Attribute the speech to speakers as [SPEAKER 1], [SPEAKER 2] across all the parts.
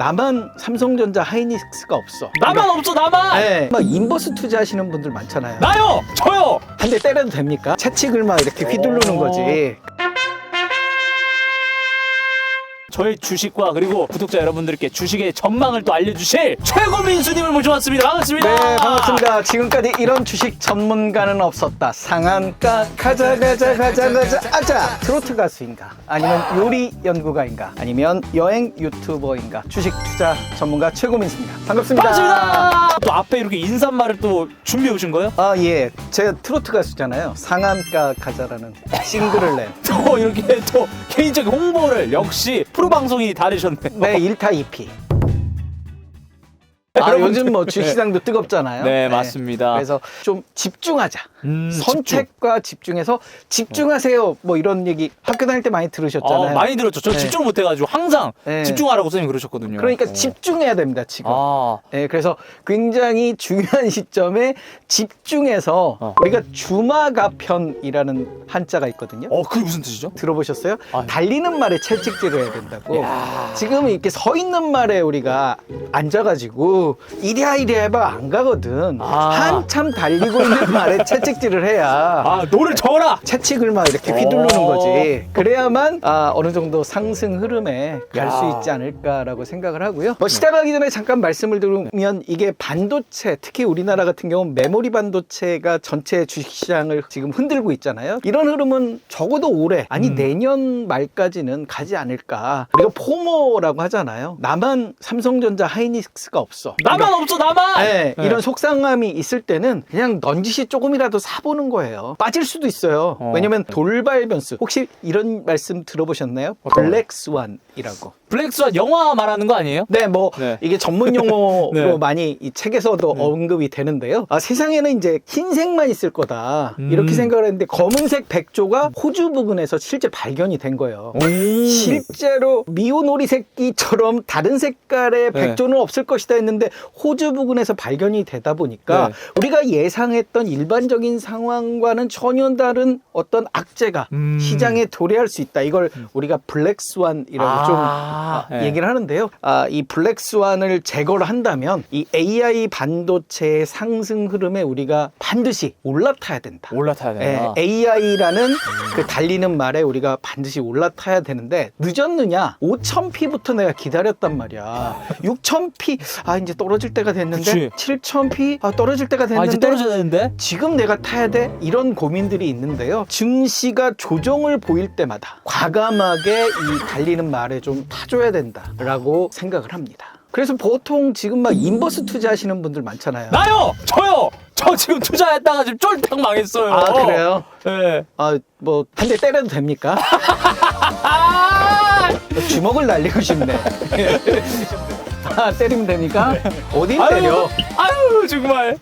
[SPEAKER 1] 나만 삼성전자 하이닉스가 없어.
[SPEAKER 2] 나만 없어 나만.
[SPEAKER 1] 네. 막 인버스 투자하시는 분들 많잖아요.
[SPEAKER 2] 나요. 저요.
[SPEAKER 1] 한 대 때려도 됩니까? 채찍을 막 이렇게 휘두르는 거지.
[SPEAKER 2] 저희 주식과 그리고 구독자 여러분들께 주식의 전망을 또 알려주실 최고민수님을 모셔왔습니다. 반갑습니다.
[SPEAKER 1] 네, 반갑습니다. 지금까지 이런 주식 전문가는 없었다. 상한가 가자 아자. 트로트 가수인가? 아니면 요리 연구가인가? 아니면 여행 유튜버인가? 주식 투자 전문가 최고민수입니다. 반갑습니다.
[SPEAKER 2] 반갑습니다. 또 앞에 이렇게 인사말을 또 준비해 오신 거예요?
[SPEAKER 1] 아, 예. 제가 트로트 가수잖아요. 상한가 가자라는 싱글을 낸.
[SPEAKER 2] 또 이렇게 또 개인적인 홍보를 역시 프로 방송이 다르셨네요.
[SPEAKER 1] 네, 1타 2피. 아, 요즘 뭐 주식시장도 뜨겁잖아요.
[SPEAKER 2] 네, 맞습니다.
[SPEAKER 1] 그래서 좀 집중하자. 선택과 집중해서 집중하세요. 뭐 이런 얘기 학교 다닐 때 많이 들으셨잖아요.
[SPEAKER 2] 많이 들었죠. 저
[SPEAKER 1] 네.
[SPEAKER 2] 집중 못해가지고 항상
[SPEAKER 1] 네.
[SPEAKER 2] 집중하라고 선생님 그러셨거든요.
[SPEAKER 1] 그러니까 집중해야 됩니다, 지금.
[SPEAKER 2] 아,
[SPEAKER 1] 네, 그래서 굉장히 중요한 시점에 집중해서 우리가 주마가편이라는 한자가 있거든요.
[SPEAKER 2] 그게 무슨 뜻이죠?
[SPEAKER 1] 들어보셨어요?
[SPEAKER 2] 아유.
[SPEAKER 1] 달리는 말에 채찍질을 해야 된다고.
[SPEAKER 2] 야.
[SPEAKER 1] 지금 이렇게 서 있는 말에 우리가 앉아가지고 이리야 해봐 안 가거든.
[SPEAKER 2] 아.
[SPEAKER 1] 한참 달리고 있는 말에 채찍질을 해야
[SPEAKER 2] 노를 저어라.
[SPEAKER 1] 채찍을 막 이렇게 휘두르는 거지. 그래야만 어느 정도 상승 흐름에 갈 수 있지 않을까라고 생각을 하고요. 뭐 시작하기 전에 잠깐 말씀을 드리면 이게 반도체, 특히 우리나라 같은 경우는 메모리 반도체가 전체 주식시장을 지금 흔들고 있잖아요. 이런 흐름은 적어도 올해 아니 내년 말까지는 가지 않을까. 우리가 포모라고 하잖아요. 나만 삼성전자 하이닉스가 없어.
[SPEAKER 2] 나만 없어 나만.
[SPEAKER 1] 네, 이런 속상함이 있을 때는 그냥 넌지시 조금이라도 사보는 거예요. 빠질 수도 있어요. 왜냐면 돌발 변수. 혹시 이런 말씀 들어보셨나요? 블랙스완이라고.
[SPEAKER 2] 블랙스완 영화 말하는 거 아니에요?
[SPEAKER 1] 네, 뭐
[SPEAKER 2] 네.
[SPEAKER 1] 이게 전문 용어로
[SPEAKER 2] 네.
[SPEAKER 1] 많이 이 책에서도 언급이 되는데요. 세상에는 이제 흰색만 있을 거다 이렇게 생각을 했는데 검은색 백조가 호주 부근에서 실제 발견이 된 거예요. 실제로 미오노리새끼처럼 다른 색깔의 백조는 없을 것이다 했는데 호주 부근에서 발견이 되다 보니까 우리가 예상했던 일반적인 상황과는 전혀 다른 어떤 악재가 시장에 도래할 수 있다. 이걸 우리가 블랙스완이라고 좀 얘기를 하는데요. 이 블랙스완을 제거를 한다면 이 AI 반도체의 상승 흐름에 우리가 반드시 올라타야 된다.
[SPEAKER 2] 올라타야 된다.
[SPEAKER 1] AI라는 그 달리는 말에 우리가 반드시 올라타야 되는데 늦었느냐? 5000P부터 내가 기다렸단 말이야. 6000P 이제 떨어질 때가 됐는데 7000P 떨어질 때가 됐는데
[SPEAKER 2] 이제 떨어져야 되는데
[SPEAKER 1] 지금 내가 타야 돼? 이런 고민들이 있는데요. 증시가 조정을 보일 때마다 과감하게 이 달리는 말에 좀 타줘야 된다라고 생각을 합니다. 그래서 보통 지금 막 인버스 투자하시는 분들 많잖아요.
[SPEAKER 2] 나요. 저요. 저 지금 투자했다가 지금 쫄딱 망했어요.
[SPEAKER 1] 그래요?
[SPEAKER 2] 네.
[SPEAKER 1] 뭐 한 대 때려도 됩니까? 주먹을 날리고 싶네. 때리면 됩니까? 어딜 때려?
[SPEAKER 2] 아유 정말.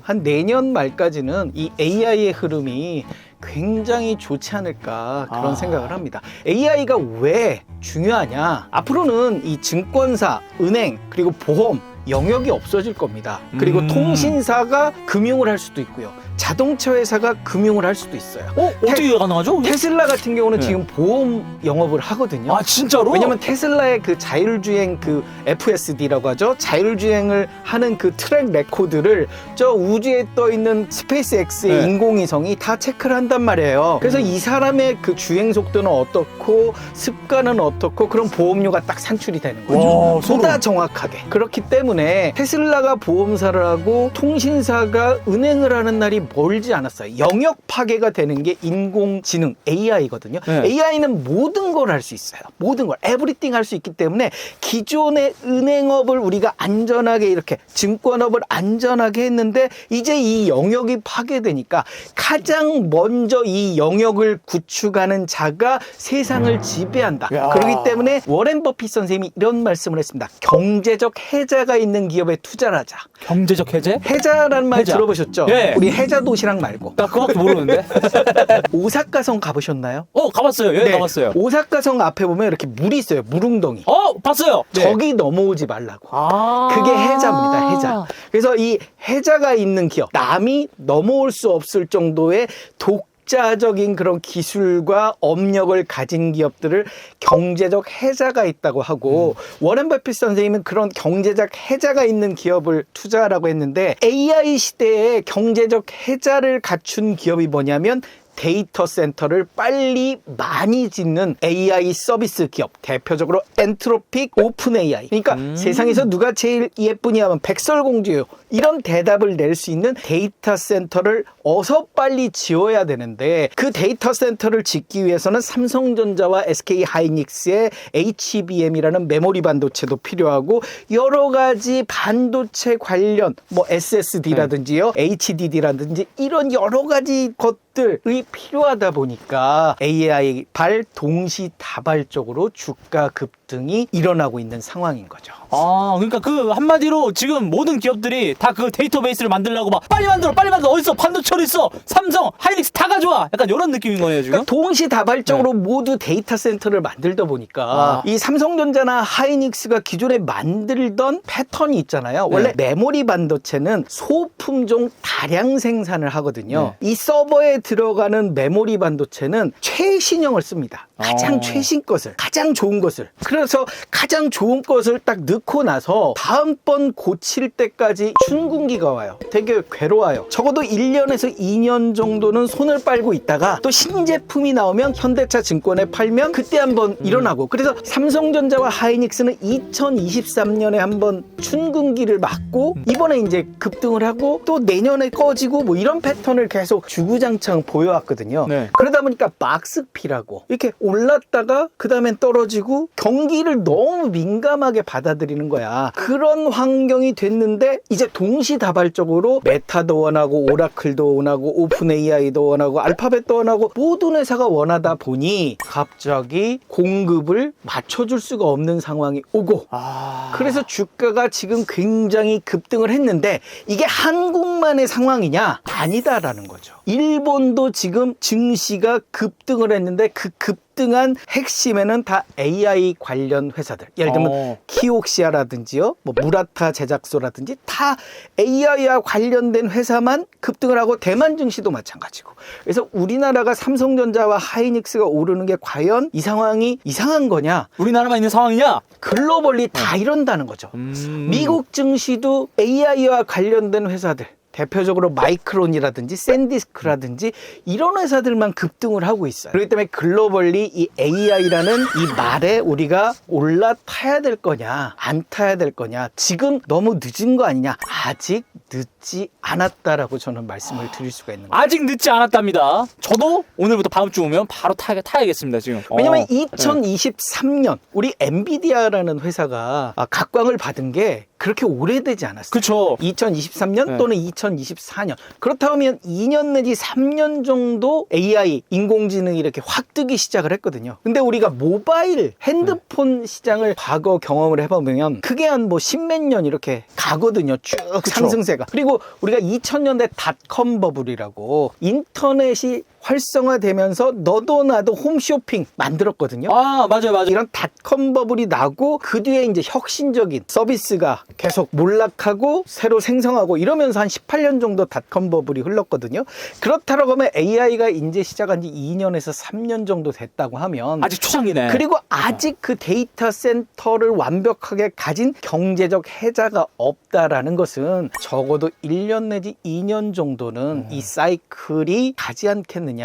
[SPEAKER 1] 한 내년 말까지는 이 AI의 흐름이 굉장히 좋지 않을까 그런 생각을 합니다. AI가 왜 중요하냐? 앞으로는 이 증권사, 은행, 그리고 보험 영역이 없어질 겁니다. 그리고 통신사가 금융을 할 수도 있고요. 자동차 회사가 금융을 할 수도 있어요.
[SPEAKER 2] 어떻게 가능하죠?
[SPEAKER 1] 테슬라 같은 경우는 지금 보험 영업을 하거든요.
[SPEAKER 2] 진짜로?
[SPEAKER 1] 왜냐면 테슬라의 그 자율주행 그 FSD라고 하죠. 자율주행을 하는 그 트랙 레코드를 저 우주에 떠 있는 스페이스X의 인공위성이 다 체크를 한단 말이에요. 그래서 이 사람의 그 주행 속도는 어떻고 습관은 어떻고 그런 보험료가 딱 산출이 되는 거죠. 보다 정확하게. 그렇기 때문에 테슬라가 보험사를 하고 통신사가 은행을 하는 날이 멀지 않았어요. 영역 파괴가 되는 게 인공지능 AI거든요. AI는 모든 걸 할 수 있어요. 모든 걸, 에브리띵 할 수 있기 때문에 기존의 은행업을 우리가 안전하게 이렇게 증권업을 안전하게 했는데 이제 이 영역이 파괴되니까 가장 먼저 이 영역을 구축하는 자가 세상을 지배한다. 그렇기 때문에 워렌 버핏 선생님이 이런 말씀을 했습니다. 경제적 해자가 있는 기업에 투자를 하자.
[SPEAKER 2] 경제적 해제?
[SPEAKER 1] 해자라는 말 들어보셨죠? 우리 해자 도시락 말고.
[SPEAKER 2] 나 그거밖에 모르는데.
[SPEAKER 1] 오사카성 가보셨나요?
[SPEAKER 2] 가봤어요. 여행 가봤어요.
[SPEAKER 1] 오사카성 앞에 보면 이렇게 물이 있어요. 물웅덩이.
[SPEAKER 2] 봤어요.
[SPEAKER 1] 저기 넘어오지 말라고. 그게 해자입니다. 해자. 그래서 이 해자가 있는 기업, 남이 넘어올 수 없을 정도의 독자적인 그런 기술과 업력을 가진 기업들을 경제적 해자가 있다고 하고 워렌 버핏 선생님은 그런 경제적 해자가 있는 기업을 투자하라고 했는데 AI 시대에 경제적 해자를 갖춘 기업이 뭐냐면 데이터 센터를 빨리 많이 짓는 AI 서비스 기업, 대표적으로 엔트로픽, 오픈 AI. 그러니까 세상에서 누가 제일 예쁘냐 하면 백설공주예요. 이런 대답을 낼 수 있는 데이터 센터를 어서 빨리 지어야 되는데 그 데이터 센터를 짓기 위해서는 삼성전자와 SK 하이닉스의 HBM이라는 메모리 반도체도 필요하고 여러 가지 반도체 관련 뭐 SSD라든지요, HDD라든지 이런 여러 가지 것들이 필요하다 보니까 AI 발 동시다발적으로 주가 급등이 일어나고 있는 상황인 거죠.
[SPEAKER 2] 아, 그러니까 그 한마디로 지금 모든 기업들이 다 그 데이터베이스를 만들려고 막 빨리 만들어 어딨어 반도체 어딨어 삼성 하이닉스 다 가져와 약간 이런 느낌인 거예요 지금.
[SPEAKER 1] 그러니까 동시다발적으로 모두 데이터 센터를 만들다 보니까 이 삼성전자나 하이닉스가 기존에 만들던 패턴이 있잖아요. 원래 메모리 반도체는 소품종 다량 생산을 하거든요. 이 서버에 들어가는 메모리 반도체는 최신형을 씁니다. 가장 최신 것을, 가장 좋은 것을. 그래서 가장 좋은 것을 딱 넣고 나서 다음번 고칠 때까지 춘군기가 와요. 되게 괴로워요. 적어도 1년에서 2년 정도는 손을 빨고 있다가 또 신제품이 나오면 현대차 증권에 팔면 그때 한번 일어나고. 그래서 삼성전자와 하이닉스는 2023년에 한번 춘군기를 맞고 이번에 이제 급등을 하고 또 내년에 꺼지고 뭐 이런 패턴을 계속 주구장창 보여왔거든요. 그러다 보니까 박스피라고 이렇게 올랐다가 그 다음엔 떨어지고 경기를 너무 민감하게 받아들이는 거야. 그런 환경이 됐는데 이제 동시다발적으로 메타도 원하고 오라클도 원하고 오픈 AI도 원하고 알파벳도 원하고 모든 회사가 원하다 보니 갑자기 공급을 맞춰줄 수가 없는 상황이 오고 그래서 주가가 지금 굉장히 급등을 했는데 이게 한국만의 상황이냐? 아니다라는 거죠. 일본도 지금 증시가 급등을 했는데 그 급등한 핵심에는 다 AI 관련 회사들. 예를 들면 키옥시아라든지요, 뭐 무라타 제작소라든지 다 AI와 관련된 회사만 급등을 하고 대만 증시도 마찬가지고. 그래서 우리나라가 삼성전자와 하이닉스가 오르는 게 과연 이 상황이 이상한 거냐?
[SPEAKER 2] 우리나라만 있는 상황이냐?
[SPEAKER 1] 글로벌리 다 이런다는 거죠. 미국 증시도 AI와 관련된 회사들. 대표적으로 마이크론이라든지 샌디스크라든지 이런 회사들만 급등을 하고 있어요. 그렇기 때문에 글로벌리 이 AI라는 이 말에 우리가 올라타야 될 거냐 안 타야 될 거냐 지금 너무 늦은 거 아니냐 아직 늦지 않았다라고 저는 말씀을 드릴 수가 있는 거예요.
[SPEAKER 2] 아직 늦지 않았답니다. 저도 오늘부터 다음 주 오면 바로 타야겠습니다 지금.
[SPEAKER 1] 왜냐면 2023년 우리 엔비디아라는 회사가 각광을 받은 게 그렇게 오래되지 않았어요.
[SPEAKER 2] 그렇죠.
[SPEAKER 1] 2023년 또는 2024년. 그렇다면 2년 내지 3년 정도 AI, 인공지능이 이렇게 확 뜨기 시작을 했거든요. 근데 우리가 모바일, 핸드폰 시장을 과거 경험을 해보면 그게 한 뭐 십몇 년 이렇게 가거든요. 쭉 상승세가. 그리고 우리가 2000년대 닷컴 버블이라고 인터넷이 활성화되면서 너도 나도 홈쇼핑 만들었거든요.
[SPEAKER 2] 맞아요.
[SPEAKER 1] 이런 닷컴 버블이 나고 그 뒤에 이제 혁신적인 서비스가 계속 몰락하고 새로 생성하고 이러면서 한 18년 정도 닷컴 버블이 흘렀거든요. 그렇다고 하면 AI가 이제 시작한 지 2년에서 3년 정도 됐다고 하면
[SPEAKER 2] 아직 초창기네.
[SPEAKER 1] 그리고 아직 그 데이터 센터를 완벽하게 가진 경제적 해자가 없다라는 것은 적어도 1년 내지 2년 정도는 이 사이클이 가지 않겠느냐.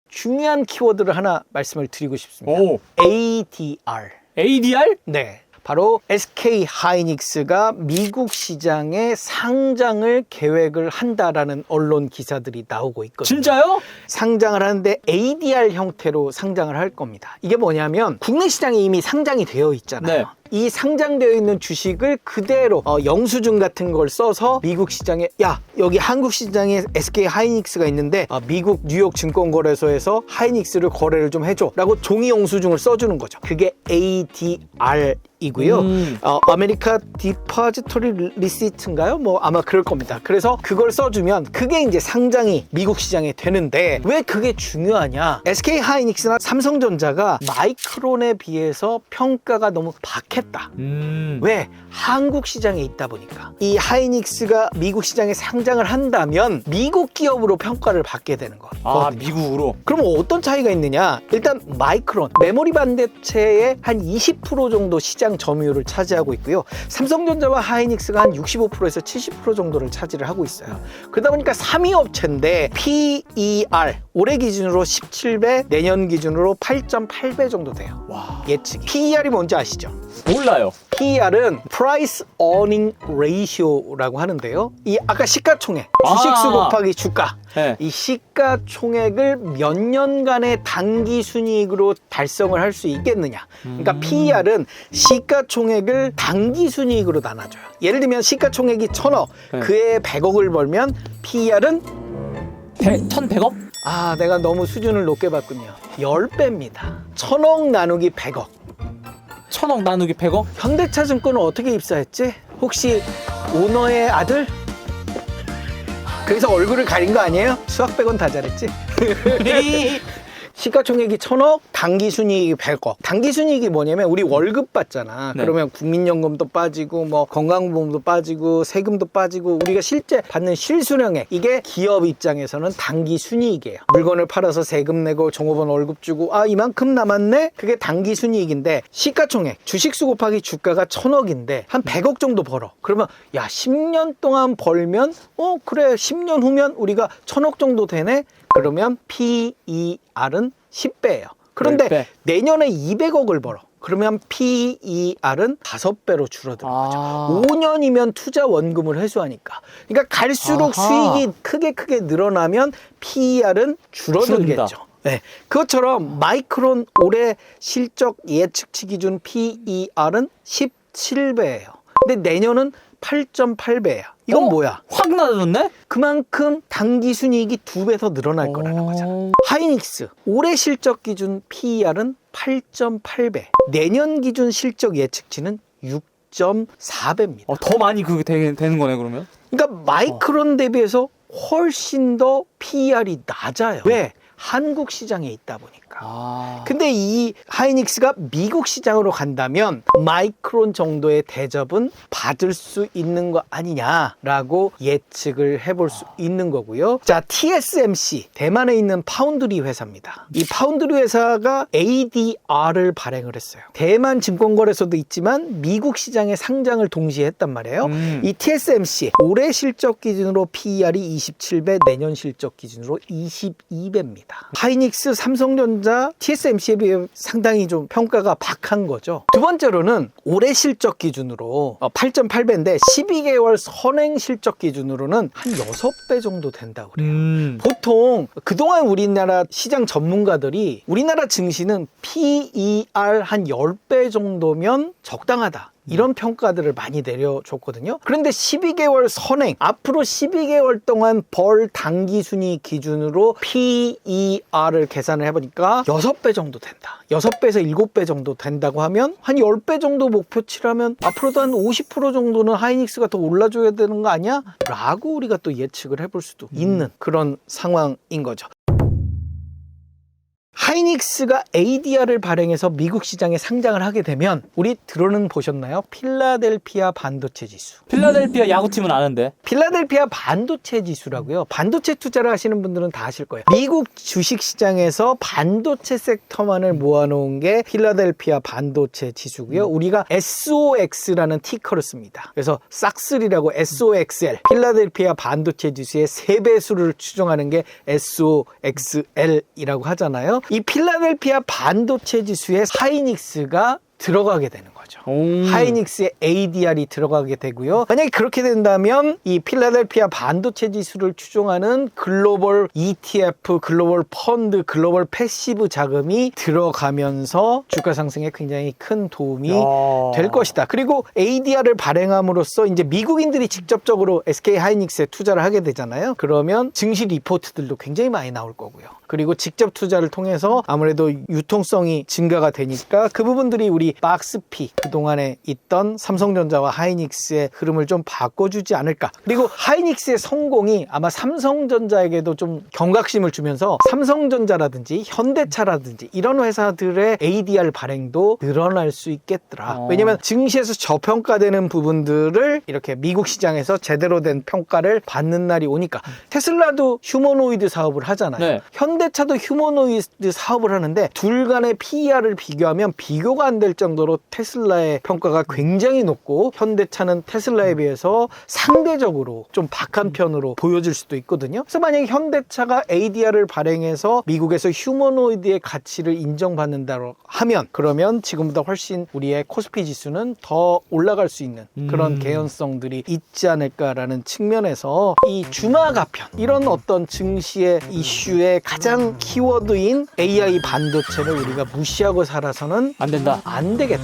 [SPEAKER 1] 중요한 키워드를 하나 말씀을 드리고 싶습니다. ADR.
[SPEAKER 2] ADR?
[SPEAKER 1] 네. 바로 SK 하이닉스가 미국 시장에 상장을 계획을 한다라는 언론 기사들이 나오고 있거든요.
[SPEAKER 2] 진짜요?
[SPEAKER 1] 상장을 하는데 ADR 형태로 상장을 할 겁니다. 이게 뭐냐면 국내 시장에 이미 상장이 되어 있잖아요. 이 상장되어 있는 주식을 그대로 영수증 같은 걸 써서 미국 시장에 여기 한국 시장에 SK 하이닉스가 있는데 미국 뉴욕 증권거래소에서 하이닉스를 거래를 좀 해줘 라고 종이 영수증을 써주는 거죠. 그게 ADR 이고요. 아메리카 디파지터리 리시트인가요? 뭐 아마 그럴 겁니다. 그래서 그걸 써주면 그게 이제 상장이 미국 시장에 되는데 왜 그게 중요하냐? SK 하이닉스나 삼성전자가 마이크론에 비해서 평가가 너무 박해 좋겠다.
[SPEAKER 2] 음.
[SPEAKER 1] 왜? 한국 시장에 있다 보니까. 이 하이닉스가 미국 시장에 상장을 한다면 미국 기업으로 평가를 받게 되는 것.
[SPEAKER 2] 아, 미국으로.
[SPEAKER 1] 그럼 어떤 차이가 있느냐? 일단 마이크론, 메모리 반도체의 한 20% 정도 시장 점유율을 차지하고 있고요. 삼성전자와 하이닉스가 한 65%에서 70% 정도를 차지를 하고 있어요. 그러다 보니까 3위 업체인데 PER 올해 기준으로 17배, 내년 기준으로 8.8배 정도 돼요.
[SPEAKER 2] 와.
[SPEAKER 1] 예측이. PER이 뭔지 아시죠?
[SPEAKER 2] 몰라요.
[SPEAKER 1] PER은 Price Earning Ratio라고 하는데요. 이 아까 시가총액, 주식수 곱하기 주가.
[SPEAKER 2] 네.
[SPEAKER 1] 이 시가총액을 몇 년간의 단기 순이익으로 달성을 할 수 있겠느냐. 그러니까 PER은 시가총액을 단기 순이익으로 나눠줘요. 예를 들면 시가총액이 1,000억,
[SPEAKER 2] 네.
[SPEAKER 1] 그해 100억을 벌면 PER은
[SPEAKER 2] 1,100억?
[SPEAKER 1] 아, 내가 너무 수준을 높게 봤군요. 10배입니다. 1,000억 나누기 100억.
[SPEAKER 2] 1,000억 나누기 100억?
[SPEAKER 1] 현대차증권은 어떻게 입사했지? 혹시 오너의 아들? 그래서 얼굴을 가린 거 아니에요? 수학 100원 다 잘했지? 시가총액이 1,000억, 당기순이익이 100억. 당기순이익이 뭐냐면 우리 월급 받잖아.
[SPEAKER 2] 네.
[SPEAKER 1] 그러면 국민연금도 빠지고 뭐 건강보험도 빠지고 세금도 빠지고 우리가 실제 받는 실수령액, 이게 기업 입장에서는 당기순이익이에요. 물건을 팔아서 세금 내고 종업원 월급 주고 아 이만큼 남았네? 그게 당기순이익인데 시가총액, 주식수 곱하기 주가가 1,000억인데 한 100억 정도 벌어. 그러면 야 10년 동안 벌면 그래 10년 후면 우리가 1,000억 정도 되네? 그러면 PER은 10배예요. 그런데
[SPEAKER 2] 10배.
[SPEAKER 1] 내년에 200억을 벌어. 그러면 PER은 5배로 줄어드는 거죠. 5년이면 투자 원금을 회수하니까. 그러니까 갈수록
[SPEAKER 2] 아하.
[SPEAKER 1] 수익이 크게 늘어나면 PER은 줄어들겠죠. 네. 그것처럼 마이크론 올해 실적 예측치 기준 PER은 17배예요. 근데 내년은 8.8배야. 이건 뭐야?
[SPEAKER 2] 확 낮아졌네?
[SPEAKER 1] 그만큼 당기 순이익이 2배 더 늘어날 거라는 거잖아. 하이닉스 올해 실적 기준 PER은 8.8배, 내년 기준 실적 예측치는 6.4배입니다.
[SPEAKER 2] 더 많이 그게 되는 거네, 그러면?
[SPEAKER 1] 그러니까 마이크론 대비해서 훨씬 더 PER이 낮아요. 왜? 한국 시장에 있다 보니까. 근데 이 하이닉스가 미국 시장으로 간다면 마이크론 정도의 대접은 받을 수 있는 거 아니냐라고 예측을 해볼 수 있는 거고요. 자, TSMC, 대만에 있는 파운드리 회사입니다. 이 파운드리 회사가 ADR을 발행을 했어요. 대만 증권거래소도 있지만 미국 시장에 상장을 동시에 했단 말이에요. 이 TSMC 올해 실적 기준으로 PER이 27배, 내년 실적 기준으로 22배입니다. 하이닉스, 삼성전자, TSMC에 비해 상당히 좀 평가가 박한 거죠. 두 번째로는 올해 실적 기준으로 8.8배인데 12개월 선행 실적 기준으로는 한 6배 정도 된다고 그래요. 보통 그동안 우리나라 시장 전문가들이 우리나라 증시는 PER 한 10배 정도면 적당하다, 이런 평가들을 많이 내려줬거든요. 그런데 12개월 선행, 앞으로 12개월 동안 벌 당기 순위 기준으로 PER을 계산을 해보니까 6배 정도 된다. 6배에서 7배 정도 된다고 하면 한 10배 정도 목표치라면 앞으로도 한 50% 정도는 하이닉스가 더 올라줘야 되는 거 아니야? 라고 우리가 또 예측을 해볼 수도 있는 그런 상황인 거죠. 하이닉스가 ADR을 발행해서 미국 시장에 상장을 하게 되면 우리 들어는 보셨나요? 필라델피아 반도체 지수.
[SPEAKER 2] 필라델피아 야구팀은 아는데.
[SPEAKER 1] 필라델피아 반도체 지수라고요. 반도체 투자를 하시는 분들은 다 아실 거예요. 미국 주식시장에서 반도체 섹터만을 모아놓은 게 필라델피아 반도체 지수고요. 우리가 SOX라는 티커를 씁니다. 그래서 싹스리라고 SOXL, 필라델피아 반도체 지수의 3배수를 추정하는 게 SOXL이라고 하잖아요. 이 필라델피아 반도체 지수에 하이닉스가 들어가게 되는 거죠. 하이닉스의 ADR이 들어가게 되고요. 만약에 그렇게 된다면 이 필라델피아 반도체 지수를 추종하는 글로벌 ETF, 글로벌 펀드, 글로벌 패시브 자금이 들어가면서 주가 상승에 굉장히 큰 도움이 될 것이다. 그리고 ADR을 발행함으로써 이제 미국인들이 직접적으로 SK 하이닉스에 투자를 하게 되잖아요. 그러면 증시 리포트들도 굉장히 많이 나올 거고요. 그리고 직접 투자를 통해서 아무래도 유통성이 증가가 되니까 그 부분들이 우리 이 박스피 그동안에 있던 삼성전자와 하이닉스의 흐름을 좀 바꿔주지 않을까. 그리고 하이닉스의 성공이 아마 삼성전자에게도 좀 경각심을 주면서 삼성전자라든지 현대차라든지 이런 회사들의 ADR 발행도 늘어날 수 있겠더라. 왜냐면 증시에서 저평가되는 부분들을 이렇게 미국 시장에서 제대로 된 평가를 받는 날이 오니까. 테슬라도 휴머노이드 사업을 하잖아요.
[SPEAKER 2] 네.
[SPEAKER 1] 현대차도 휴머노이드 사업을 하는데 둘 간의 PER을 비교하면 비교가 안 될 정도로 테슬라의 평가가 굉장히 높고 현대차는 테슬라에 비해서 상대적으로 좀 박한 편으로 보여질 수도 있거든요. 그래서 만약에 현대차가 ADR을 발행해서 미국에서 휴머노이드의 가치를 인정받는다고 하면 그러면 지금보다 훨씬 우리의 코스피 지수는 더 올라갈 수 있는 그런 개연성들이 있지 않을까라는 측면에서 이 주마가편 이런 어떤 증시의 이슈의 가장 키워드인 AI 반도체를 우리가 무시하고 살아서는
[SPEAKER 2] 안 된다.
[SPEAKER 1] 안 되겠다.